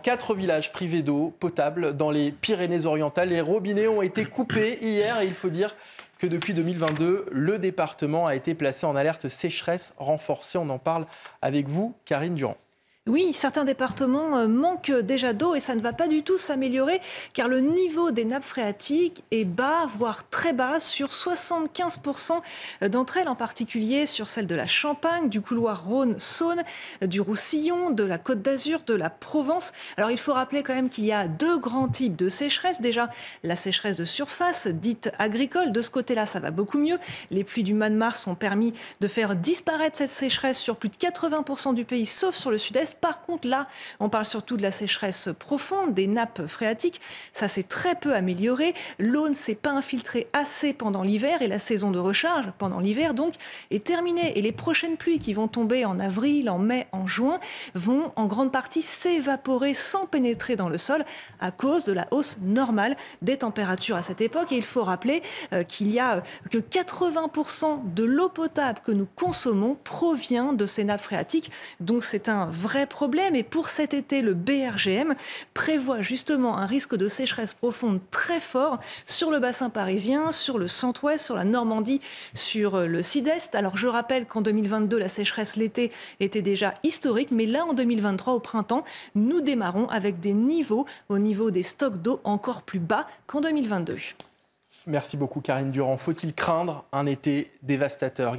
4 villages privés d'eau potable dans les Pyrénées-Orientales. Les robinets ont été coupés hier et il faut dire que depuis 2022, le département a été placé en alerte sécheresse renforcée. On en parle avec vous, Karine Durand. Oui, certains départements manquent déjà d'eau et ça ne va pas du tout s'améliorer car le niveau des nappes phréatiques est bas, voire très bas, sur 75% d'entre elles, en particulier sur celle de la Champagne, du couloir Rhône-Saône, du Roussillon, de la Côte d'Azur, de la Provence. Alors il faut rappeler quand même qu'il y a deux grands types de sécheresse. Déjà, la sécheresse de surface, dite agricole. De ce côté-là, ça va beaucoup mieux. Les pluies du mois de mars ont permis de faire disparaître cette sécheresse sur plus de 80% du pays, sauf sur le sud-est. Par contre, là, on parle surtout de la sécheresse profonde, des nappes phréatiques. Ça s'est très peu amélioré. L'eau ne s'est pas infiltrée assez pendant l'hiver et la saison de recharge pendant l'hiver, donc, est terminée. Et les prochaines pluies qui vont tomber en avril, en mai, en juin, vont en grande partie s'évaporer sans pénétrer dans le sol à cause de la hausse normale des températures à cette époque. Et il faut rappeler qu'il y a que 80% de l'eau potable que nous consommons provient de ces nappes phréatiques. Donc c'est un vrai problème. Et pour cet été, le BRGM prévoit justement un risque de sécheresse profonde très fort sur le bassin parisien, sur le centre-ouest, sur la Normandie, sur le sud-est. Alors je rappelle qu'en 2022, la sécheresse l'été était déjà historique, mais là en 2023, au printemps, nous démarrons avec des niveaux au niveau des stocks d'eau encore plus bas qu'en 2022. Merci beaucoup Karine Durand. Faut-il craindre un été dévastateur ?